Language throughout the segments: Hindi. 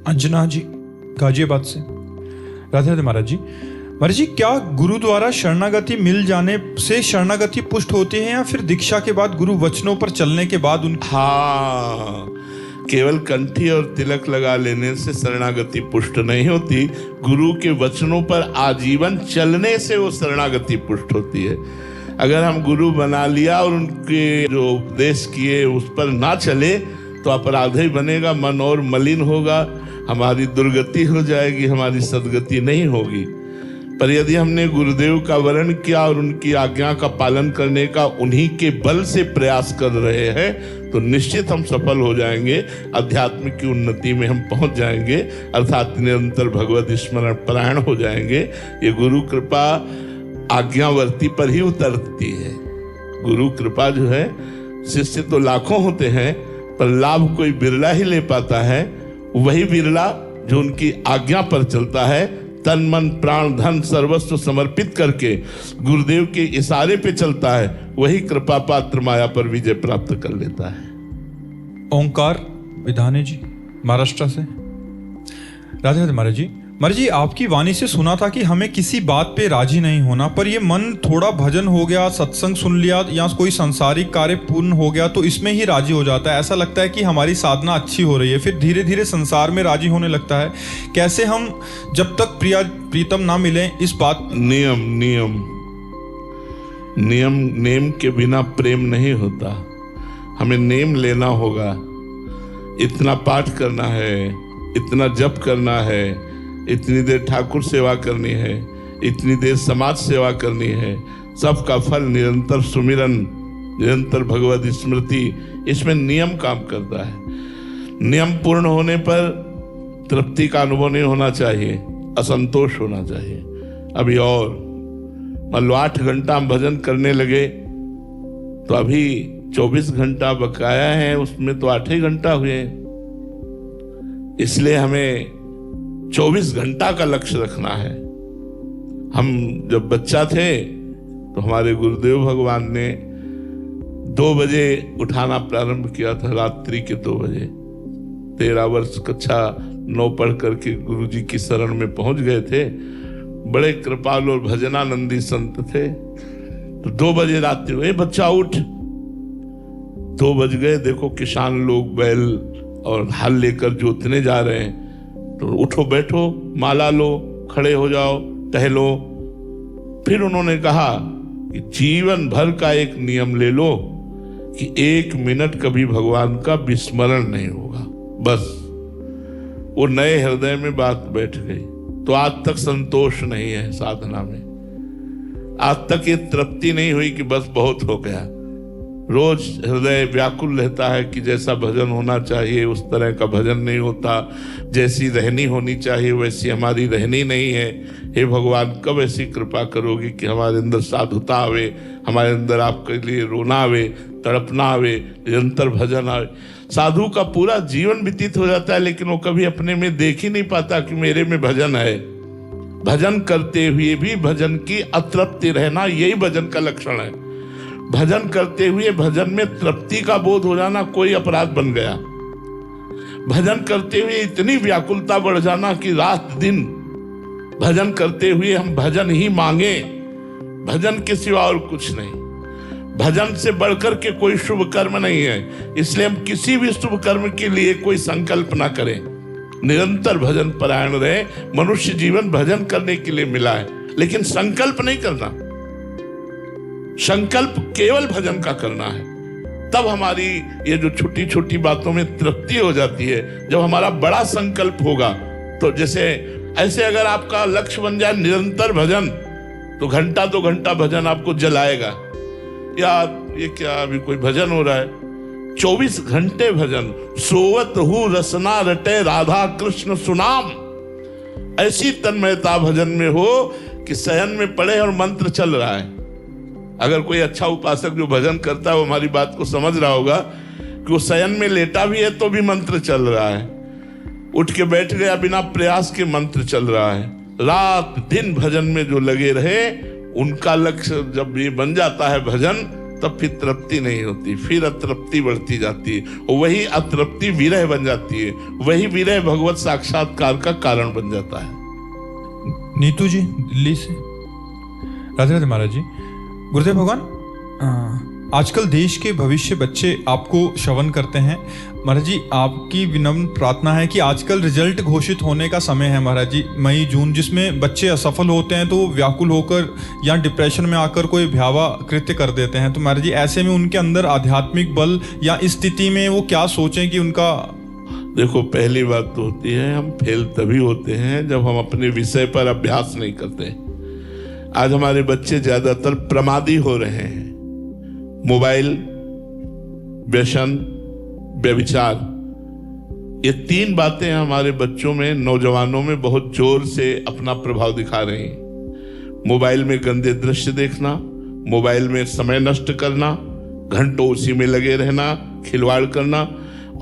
अंजना जी गाजियाबाद से। राधे राधे महाराज जी। महाराज जी, क्या गुरु द्वारा शरणागति मिल जाने से शरणागति पुष्ट होती है या फिर दीक्षा के बाद गुरु वचनों पर चलने के बाद उनकी? हाँ, केवल कंठी और तिलक लगा लेने से शरणागति पुष्ट नहीं होती। गुरु के वचनों पर आजीवन चलने से वो शरणागति पुष्ट होती है। अगर हम गुरु बना लिया और उनके जो उपदेश किए उस पर ना चले तो अपराध ही बनेगा, मन और मलिन होगा, हमारी दुर्गति हो जाएगी, हमारी सद्गति नहीं होगी। पर यदि हमने गुरुदेव का वरण किया और उनकी आज्ञा का पालन करने का उन्हीं के बल से प्रयास कर रहे हैं तो निश्चित हम सफल हो जाएंगे, अध्यात्म की उन्नति में हम पहुंच जाएंगे, अर्थात निरंतर भगवत स्मरण परायण हो जाएंगे। ये गुरु कृपा आज्ञावर्ती पर ही उतरती है। गुरु कृपा जो है, शिष्य तो लाखों होते हैं पर लाभ कोई बिरला ही ले पाता है। वही बिरला जो उनकी आज्ञा पर चलता है, तन मन प्राण धन सर्वस्व समर्पित करके गुरुदेव के इशारे पे चलता है, वही कृपा पात्र माया पर विजय प्राप्त कर लेता है। ओंकार विधाने जी महाराष्ट्र से। राधे राधे महाराज जी। महाराज जी, आपकी वाणी से सुना था कि हमें किसी बात पे राजी नहीं होना, पर ये मन थोड़ा भजन हो गया, सत्संग सुन लिया या कोई सांसारिक कार्य पूर्ण हो गया तो इसमें ही राजी हो जाता है। ऐसा लगता है कि हमारी साधना अच्छी हो रही है, फिर धीरे धीरे संसार में राजी होने लगता है। कैसे हम जब तक प्रीतम ना मिले इस बात? नेम के बिना प्रेम नहीं होता। हमें नेम लेना होगा, इतना पाठ करना है, इतना जप करना है, इतनी देर ठाकुर सेवा करनी है, इतनी देर समाज सेवा करनी है। सबका फल निरंतर सुमिरन, निरंतर भगवत स्मृति, इसमें नियम काम करता है। नियम पूर्ण होने पर तृप्ति का अनुभव नहीं होना चाहिए, असंतोष होना चाहिए। अभी और मान लो 8 घंटा हम भजन करने लगे तो अभी 24 घंटा बकाया है, उसमें तो 8 ही घंटा हुए। इसलिए हमें 24 घंटा का लक्ष्य रखना है। हम जब बच्चा थे तो हमारे गुरुदेव भगवान ने 2 बजे उठाना प्रारंभ किया था, रात्रि के 2 बजे। 13 वर्ष कक्षा 9 पढ़ करके गुरु जी की शरण में पहुंच गए थे। बड़े कृपालु और भजनानंदी संत थे। तो 2 बजे रात्रि में, बच्चा उठ। 2 बज गए, देखो किसान लोग बैल और हल लेकर जोतने जा रहे हैं। तो उठो बैठो, माला लो, खड़े हो जाओ, टहलो। फिर उन्होंने कहा कि जीवन भर का एक नियम ले लो कि 1 मिनट कभी भगवान का विस्मरण नहीं होगा। बस वो नए हृदय में बात बैठ गई। तो आज तक संतोष नहीं है साधना में, आज तक ये तृप्ति नहीं हुई कि बस बहुत हो गया। रोज हृदय व्याकुल रहता है कि जैसा भजन होना चाहिए उस तरह का भजन नहीं होता, जैसी रहनी होनी चाहिए वैसी हमारी रहनी नहीं है। हे भगवान, कब ऐसी कृपा करोगी कि हमारे अंदर साधुता आवे, हमारे अंदर आपके लिए रोना आवे, तड़पना आवे, निरंतर भजन आवे। साधु का पूरा जीवन व्यतीत हो जाता है लेकिन वो कभी अपने में देख ही नहीं पाता कि मेरे में भजन है। भजन करते हुए भी भजन की अतृप्ति रहना, यही भजन का लक्षण है। भजन करते हुए भजन में तृप्ति का बोध हो जाना कोई अपराध बन गया। भजन करते हुए इतनी व्याकुलता बढ़ जाना कि रात दिन भजन करते हुए हम भजन ही मांगे, भजन के सिवा और कुछ नहीं। भजन से बढ़कर के कोई शुभ कर्म नहीं है, इसलिए हम किसी भी शुभ कर्म के लिए कोई संकल्प ना करें, निरंतर भजन परायण रहे। मनुष्य जीवन भजन करने के लिए मिला है, लेकिन संकल्प नहीं करना। संकल्प केवल भजन का करना है, तब हमारी ये जो छोटी छोटी बातों में तृप्ति हो जाती है। जब हमारा बड़ा संकल्प होगा तो जैसे ऐसे अगर आपका लक्ष्य बन जाए निरंतर भजन, तो घंटा 2 घंटा भजन आपको जलाएगा। यार ये क्या अभी कोई भजन हो रहा है? 24 घंटे भजन। सोवत हूँ रसना रटे राधा कृष्ण सुनाम। ऐसी तन्मयता भजन में हो कि शयन में पड़े और मंत्र चल रहा है। अगर कोई अच्छा उपासक जो भजन करता है वो हमारी बात को समझ रहा होगा कि वो शयन में लेटा भी है तो भी मंत्र चल रहा है, उठ के बैठ गया बिना प्रयास के मंत्र चल रहा है। रात दिन भजन में जो लगे रहे उनका लक्ष्य जब ये बन जाता है भजन, तब फिर तृप्ति नहीं होती, फिर अतृप्ति बढ़ती जाती है, वही अतृप्ति विरह बन जाती है, वही विरह भगवत साक्षात्कार का कारण बन जाता है। नीतू जी दिल्ली से। राधे राधे महाराज जी। गुरुदेव भगवान, आजकल देश के भविष्य बच्चे आपको श्रवण करते हैं। महाराज जी, आपकी विनम्र प्रार्थना है कि आजकल रिजल्ट घोषित होने का समय है महाराज जी, मई जून, जिसमें बच्चे असफल होते हैं तो व्याकुल होकर या डिप्रेशन में आकर कोई भयावह कृत्य कर देते हैं। तो महाराज जी, ऐसे में उनके अंदर आध्यात्मिक बल या इस स्थिति में वो क्या सोचें कि उनका। देखो, पहली बात तो होती है हम फेल तभी होते हैं जब हम अपने विषय पर अभ्यास नहीं करते। आज हमारे बच्चे ज्यादातर प्रमादी हो रहे हैं। मोबाइल, व्यसन, व्यभिचार, ये 3 बातें हमारे बच्चों में, नौजवानों में बहुत जोर से अपना प्रभाव दिखा रही हैं। मोबाइल में गंदे दृश्य देखना, मोबाइल में समय नष्ट करना, घंटों उसी में लगे रहना, खिलवाड़ करना,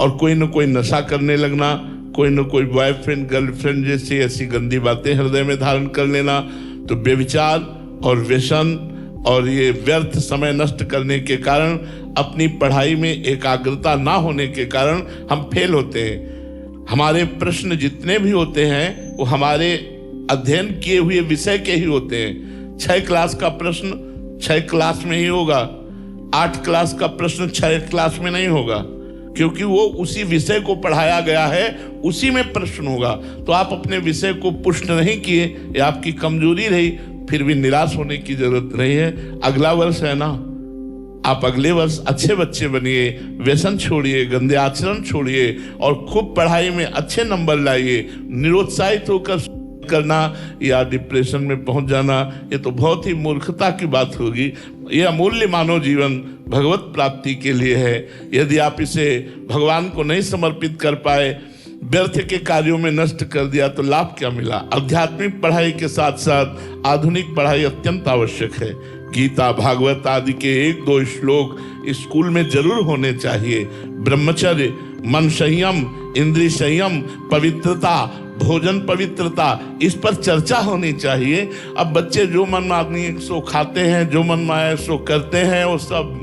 और कोई न कोई नशा करने लगना, कोई न कोई बॉयफ्रेंड गर्लफ्रेंड जैसी ऐसी गंदी बातें हृदय में धारण कर लेना। तो व्यभिचार और व्यसन और ये व्यर्थ समय नष्ट करने के कारण, अपनी पढ़ाई में एकाग्रता ना होने के कारण हम फेल होते हैं। हमारे प्रश्न जितने भी होते हैं वो हमारे अध्ययन किए हुए विषय के ही होते हैं। 6 क्लास का प्रश्न 6 क्लास में ही होगा, 8 क्लास का प्रश्न 6 क्लास में नहीं होगा, क्योंकि वो उसी विषय को पढ़ाया गया है, उसी में प्रश्न होगा। तो आप अपने विषय को पुष्ट नहीं किए, ये आपकी कमजोरी रही, फिर भी निराश होने की जरूरत नहीं है। अगला वर्ष है ना, आप अगले वर्ष अच्छे बच्चे बनिए, व्यसन छोड़िए, गंदे आचरण छोड़िए और खूब पढ़ाई में अच्छे नंबर लाइए। निरुत्साहित होकर करना या डिप्रेशन में पहुंच जाना, ये तो बहुत ही मूर्खता की बात होगी। यह अमूल्य मानव जीवन भगवत प्राप्ति के लिए है। यदि आप इसे भगवान को नहीं समर्पित कर पाए, व्यर्थ के कार्यों में नष्ट कर दिया, तो लाभ क्या मिला। आध्यात्मिक पढ़ाई के साथ साथ आधुनिक पढ़ाई अत्यंत आवश्यक है। गीता, भागवत आदि के 1-2 श्लोक स्कूल में जरूर होने चाहिए। ब्रह्मचर्य, मन संयम, इंद्रिय संयम, पवित्रता, भोजन पवित्रता, इस पर चर्चा होनी चाहिए। अब बच्चे जो मन मानी सो खाते हैं, जो मन माए सो करते हैं, वो सब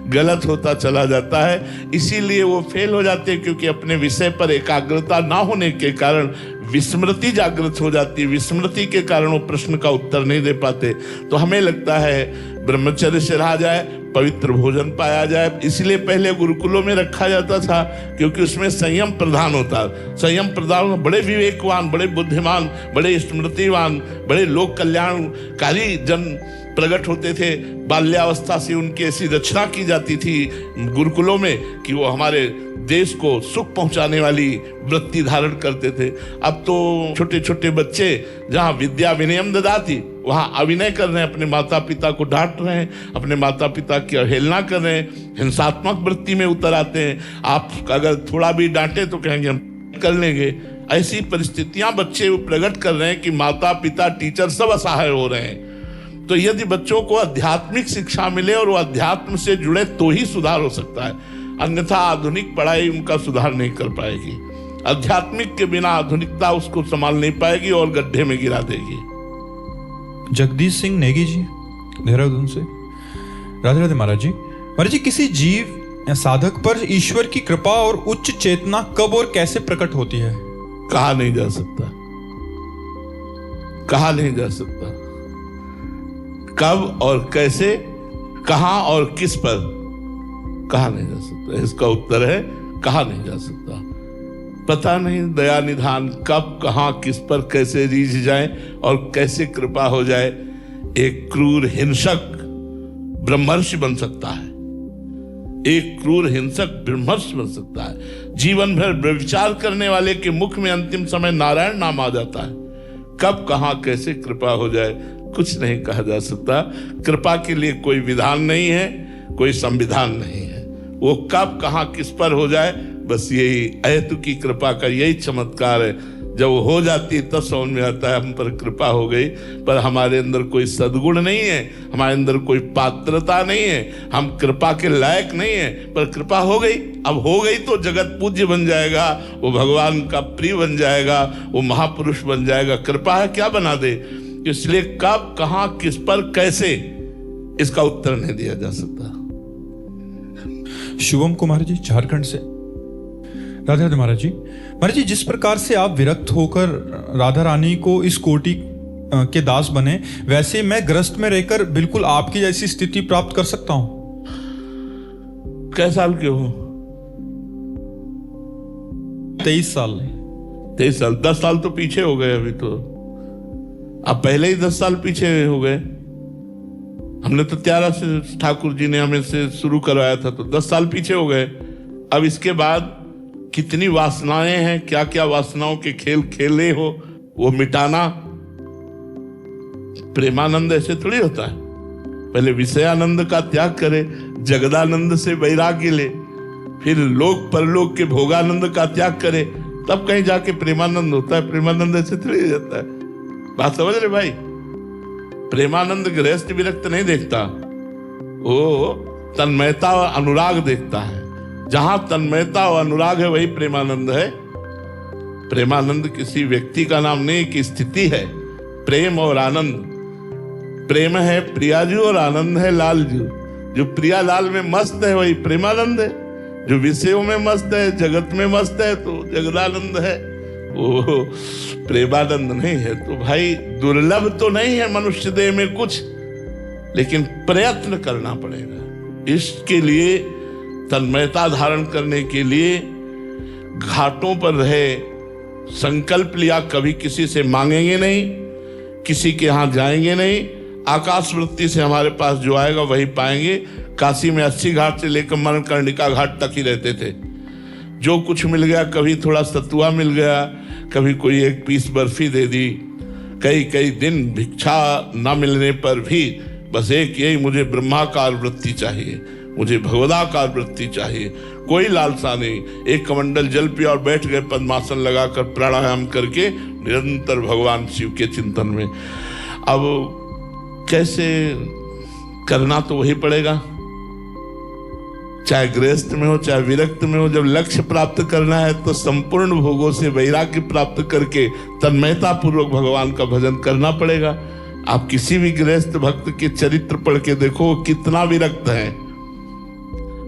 गलत होता चला जाता है। इसीलिए वो फेल हो जाते हैं, क्योंकि अपने विषय पर एकाग्रता ना होने के कारण विस्मृति जागृत हो जाती है। विस्मृति के कारण वो प्रश्न का उत्तर नहीं दे पाते। तो हमें लगता है ब्रह्मचर्य से रहा जाए, पवित्र भोजन पाया जाए। इसलिए पहले गुरुकुलों में रखा जाता था, क्योंकि उसमें संयम प्रधान होता। संयम प्रधान, बड़े विवेकवान, बड़े बुद्धिमान, बड़े स्मृतिवान, बड़े लोक कल्याणकारी जन प्रकट होते थे। बाल्यावस्था से उनकी ऐसी रचना की जाती थी गुरुकुलों में कि वो हमारे देश को सुख पहुंचाने वाली वृत्ति धारण करते थे। अब तो छोटे छोटे बच्चे जहां विद्या विनयम ददाति, वहां अभिनय कर रहे हैं, अपने माता पिता को डांट रहे हैं, अपने माता पिता की अवहेलना कर रहे हैं, हिंसात्मक वृत्ति में उतर आते हैं। आप अगर थोड़ा भी डांटे तो कहेंगे हम कर लेंगे। ऐसी परिस्थितियां बच्चे प्रकट कर रहे हैं कि माता पिता टीचर सब असहाय हो रहे हैं। तो यदि बच्चों को आध्यात्मिक शिक्षा मिले और वो अध्यात्म से जुड़े तो ही सुधार हो सकता है, अन्यथा आधुनिक पढ़ाई उनका सुधार नहीं कर पाएगी। आध्यात्मिक के बिना आधुनिकता उसको संभाल नहीं पाएगी और गड्ढे में गिरा देगी। जगदीश सिंह नेगी जी, देहरादून से। राधे राधे महाराज जी। महाराज जी, किसी जीव या साधक पर ईश्वर की कृपा और उच्च चेतना कब और कैसे प्रकट होती है? कहा नहीं जा सकता, कहा नहीं जा सकता। कब और कैसे, कहां और किस पर, कहा नहीं जा सकता। इसका उत्तर है कहा नहीं जा सकता। पता नहीं दया निधान कब, कहां, किस पर, कैसे रीझ जाए और कैसे कृपा हो जाए। एक क्रूर हिंसक ब्रह्मर्षि बन सकता है, एक क्रूर हिंसक ब्रह्मर्षि बन सकता है। जीवन भर व्यभिचार करने वाले के मुख में अंतिम समय नारायण नाम आ जाता है। कब, कहां, कैसे कृपा हो जाए, कुछ नहीं कहा जा सकता। कृपा के लिए कोई विधान नहीं है, कोई संविधान नहीं है। वो कब, कहां, किस पर हो जाए, बस यही अहेतु की कृपा का यही चमत्कार है। जब वो हो जाती है तब समझ में आता है हम पर कृपा हो गई। पर हमारे अंदर कोई सद्गुण नहीं है, हमारे अंदर कोई पात्रता नहीं है, हम कृपा के लायक नहीं है, पर कृपा हो गई। अब हो गई तो जगत पूज्य बन जाएगा, वो भगवान का प्रिय बन जाएगा, वो महापुरुष बन जाएगा। कृपा है क्या बना दे। इसलिए कब, कहां, किस पर, कैसे, इसका उत्तर नहीं दिया जा सकता। शुभम कुमार जी झारखंड से। राधे राधे महाराज जी। महाराज जी, जिस प्रकार से आप विरक्त होकर राधा रानी को इस कोटि के दास बने, वैसे मैं ग्रस्त में रहकर बिल्कुल आपकी जैसी स्थिति प्राप्त कर सकता हूं। कै साल के हो? 23 साल। 23 साल। 10 साल तो पीछे हो गए अभी तो। अब पहले ही 10 साल पीछे हो गए। हमने तो 13 से ठाकुर जी ने हमें से शुरू करवाया था, तो 10 साल पीछे हो गए। अब इसके बाद कितनी वासनाएं हैं, क्या क्या वासनाओं के खेल खेले हो, वो मिटाना। प्रेमानंद ऐसे थोड़ी होता है। पहले विषयानंद का त्याग करे, जगदानंद से वैराग्य ले, फिर लोक परलोक के भोगानंद का त्याग करे, तब कहीं जाके प्रेमानंद होता है। प्रेमानंद ऐसे थोड़ी हो जाता है। बात समझ रहे भाई? प्रेमानंद गृहस्थ विरक्त नहीं देखता, वो तन्मयता और अनुराग देखता है। जहां तन्मयता और अनुराग है वही प्रेमानंद है। प्रेमानंद किसी व्यक्ति का नाम नहीं, कि स्थिति है। प्रेम और आनंद, प्रेम है प्रियाजू और आनंद है लालजू। जो प्रिया लाल में मस्त है वही प्रेमानंद है। जो विषयों में मस्त है, जगत में मस्त है, तो जगदानंद है, वो प्रेमानंद नहीं है। तो भाई दुर्लभ तो नहीं है मनुष्य देह में कुछ, लेकिन प्रयत्न करना पड़ेगा। इसके लिए तन्मयता धारण करने के लिए घाटों पर रहे, संकल्प लिया, कभी किसी से मांगेंगे नहीं, किसी के यहां जाएंगे नहीं। आकाश वृत्ति से हमारे पास जो आएगा वही पाएंगे। काशी में 80 घाट से लेकर मणिकर्णिका घाट तक ही रहते थे। जो कुछ मिल गया, कभी थोड़ा सतुआ मिल गया, कभी कोई एक पीस बर्फी दे दी। कई कई दिन भिक्षा न मिलने पर भी बस एक यही, मुझे ब्रह्माकार वृत्ति चाहिए, मुझे भगवदाकार वृत्ति चाहिए। कोई लालसा नहीं। एक कमंडल जल पिया और बैठ गए पद्मासन लगाकर, प्राणायाम करके निरंतर भगवान शिव के चिंतन में। अब कैसे करना, तो वही पड़ेगा, चाहे गृहस्थ में हो चाहे विरक्त में हो। जब लक्ष्य प्राप्त करना है तो संपूर्ण भोगों से वैराग्य प्राप्त करके तन्मयता पूर्वक भगवान का भजन करना पड़ेगा। आप किसी भी गृहस्थ भक्त के चरित्र पढ़ के देखो, कितना विरक्त है।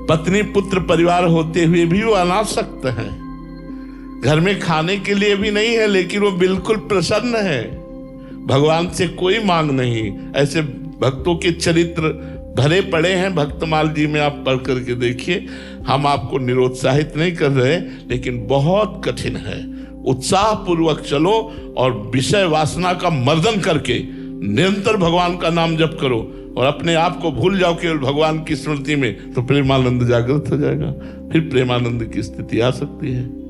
पत्नी पुत्र परिवार होते हुए भी वो अनासक्त है। घर में खाने के लिए भी नहीं है, लेकिन वो बिल्कुल प्रसन्न है। भगवान से कोई मांग नहीं। ऐसे भक्तों के चरित्र भरे पड़े हैं भक्तमाल जी में, आप पढ़ करके देखिए। हम आपको निरुत्साहित नहीं कर रहे, लेकिन बहुत कठिन है। उत्साह पूर्वक चलो और विषय वासना का मर्दन करके निरंतर भगवान का नाम जप करो और अपने आप को भूल जाओ केवल भगवान की स्मृति में, तो प्रेमानंद जागृत हो जाएगा। फिर प्रेमानंद की स्थिति आ सकती है।